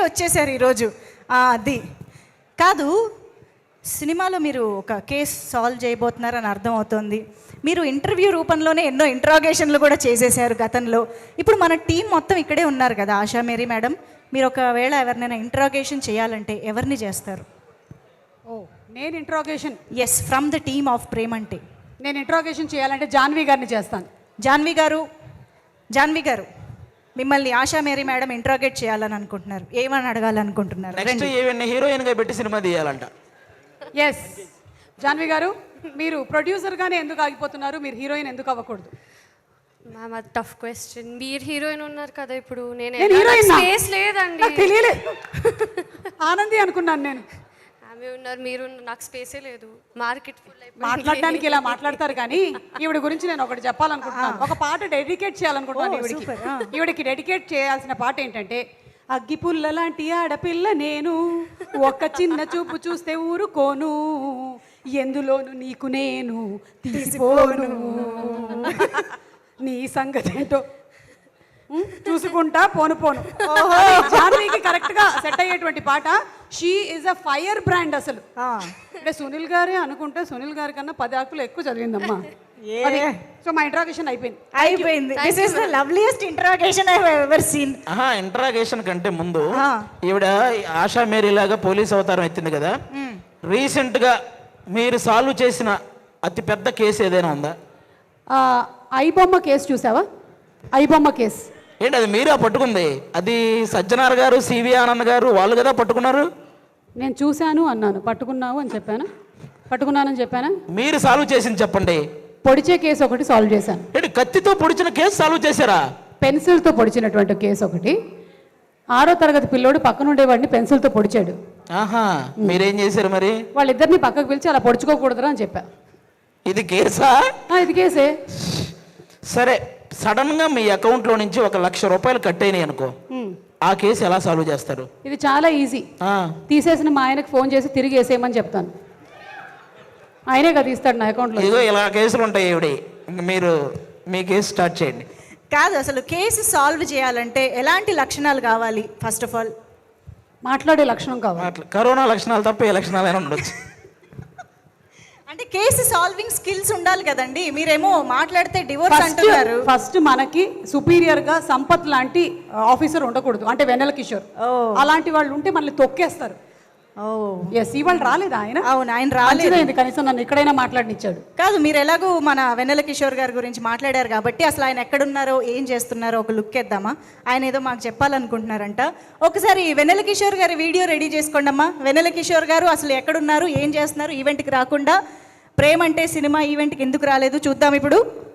వచ్చేసారు ఈరోజు. అది కాదు, సినిమాలో మీరు ఒక కేసు సాల్వ్ చేయబోతున్నారని అర్థమవుతుంది. మీరు ఇంటర్వ్యూ రూపంలోనే ఎన్నో ఇంట్రాగేషన్లు కూడా చేసేసారు గతంలో. ఇప్పుడు మన టీం మొత్తం ఇక్కడే ఉన్నారు కదా, ఆశా మేరీ మేడం. మీరు ఒకవేళ ఎవరినైనా ఇంట్రాగేషన్ చేయాలంటే ఎవరిని చేస్తారు? ఓ, నేను interrogation? Yes, from the team of ప్రేమంటే. నేను ఇంట్రాగేషన్ చేయాలంటే జాన్వి గారిని చేస్తాను. జాన్వి గారు మిమ్మల్ని ఆశా మేరీ మేడం ఇంట్రాగేట్ చేయాలని అనుకుంటున్నారు. ఏమని అడగాలనుకుంటున్నారు? నెక్స్ట్ ఈవెన్ హీరోయిన్గా పెట్టి సినిమా తీయాలంట. ఎస్, జాన్వి గారు, మీరు ప్రొడ్యూసర్గానే ఎందుకు ఆగిపోతున్నారు? మీరు హీరోయిన్ ఎందుకు అవ్వకూడదు? మ్యామ్, అది టఫ్ క్వశ్చన్. మీరు హీరోయిన్ ఉన్నారు కదా ఇప్పుడు. నేను హీరోయిన్ స్పేస్ లేదండి. తెలియలేదు, ఆనంది అనుకున్నాను నేను. ఆమె ఉన్నారు, మీరు నాకు స్పేసే లేదు. మార్కెట్ మాట్లాడడానికి ఇలా మాట్లాడతారు కానీ ఈవిడ గురించి నేను ఒకటి చెప్పాలనుకుంటున్నాను. ఒక పాట డెడికేట్ చేయాలనుకుంటున్నాను ఈవిడికి. ఈవిడికి డెడికేట్ చేయాల్సిన పాట ఏంటంటే, అగ్గి పుల్ల లాంటి ఆడపిల్ల నేను, ఒక్క చిన్న చూపు చూస్తే ఊరుకోను, ఎందులోను నీకు నేను తీసిపోను, నీ సంగతి ఏంటో చూసుకుంటా పోను పోను. జాన్వీకి కరెక్ట్ గా సెట్ అయ్యేటువంటి పాట. She is a fire brand అసలు. అంటే సునీల్ గారే అనుకుంటే సునీల్ గారి కన్నా 10 ఆకులు ఎక్కువ చదివిందమ్మా. సో మా ఇంట్రాగేషన్ అయిపోయింది. This is the loveliest interrogation I have ever seen. Interrogation కంటే ముందు ఈవిడ ఆశా మేరీ లాగా పోలీస్ అవతారం ఎత్తింది కదా. రీసెంట్ గా మీరు సాల్వ్ చేసిన అతి పెద్ద కేసు ఏదైనా ఉందా? ఐబొమ్మ కేసు చూసావా? ఐబొమ్మ కేసు ఏంటి అది మీరా పట్టుకుంది? అది సజ్జనార్ గారు, సివి ఆనంద్ గారు వాళ్ళు కదా పట్టుకున్నారు. నేను చూశాను అన్నాను, పట్టుకున్నావు అని చెప్పాను, పట్టుకున్నానని చెప్పానా? మీరు సాల్వ్ చేసింది చెప్పండి. పొడిచే కేసు ఒకటి సాల్వ్ చేశాను. ఏంటి కత్తితో పొడిచిన కేసు సాల్వ్ చేశారా? పెన్సిల్తో పొడిచినటువంటి కేసు ఒకటి. 6వ తరగతి పిల్లోడు పక్కన ఉండేవాడిని పెన్సిల్తో పొడిచాడు. మీరేం చేశారు మరి? వాళ్ళిద్దరిని పక్కకు పిలిచి అలా పొడుచుకోకూడదురా అని చెప్పా. ఇది కేసా? ఇది కేసే. సరే, సడన్ గా మీ అకౌంట్ లో నుంచి 1,00,000 రూపాయలు కట్టయినాయి అనుకో, ఆ కేసు ఎలా సాల్వ్ చేస్తారు? ఇది చాలా ఈజీ. తీసేసిన మా ఆయనకు ఫోన్ చేసి తిరిగి వేసేయమని చెప్తాను, ఆయనే కదా తీస్తాడు నా అకౌంట్లో. ఇదిగో ఇలా కేసులు ఉంటాయి ఈవిడ. మీరు మీ కేసు స్టార్ట్ చేయండి. కాదు, అసలు కేసు సాల్వ్ చేయాలంటే ఎలాంటి లక్షణాలు కావాలి? ఫస్ట్ ఆఫ్ ఆల్ మాట్లాడే లక్షణం కావాలి. కరోనా లక్షణాలు తప్ప ఏ లక్షణాలైనా ఉండొచ్చు. అంటే కేసు సాల్వింగ్ స్కిల్స్ ఉండాలి కదండి. మీరేమో మాట్లాడితే డివోర్స్ అంటున్నారు. ఫస్ట్ మనకి సుపీరియర్ గా సంపత్ లాంటి ఆఫీసర్ ఉండకూడదు. అంటే వెన్నెల కిషోర్ అలాంటి వాళ్ళు ఉంటే మనల్ని తొక్కేస్తారు. ఇవాళ రాలేదు ఆయన. అవును, ఆయన రాలేదు. కనీసం నన్ను ఎక్కడైనా మాట్లాడనిచ్చాడు. కాదు, మీరు ఎలాగో మన వెన్నెల కిషోర్ గారి గురించి మాట్లాడారు కాబట్టి అసలు ఆయన ఎక్కడున్నారో ఏం చేస్తున్నారో ఒక లుక్ వేద్దామా? ఆయన ఏదో మాకు చెప్పాలనుకుంటున్నారంట. ఒకసారి వెన్నెల కిషోర్ గారి వీడియో రెడీ చేసుకోండి అమ్మా. వెన్నెల కిషోర్ గారు అసలు ఎక్కడున్నారు, ఏం చేస్తున్నారు? ఈవెంట్కి రాకుండా ప్రేమంటే సినిమా ఈవెంట్కి ఎందుకు రాలేదు చూద్దాం ఇప్పుడు.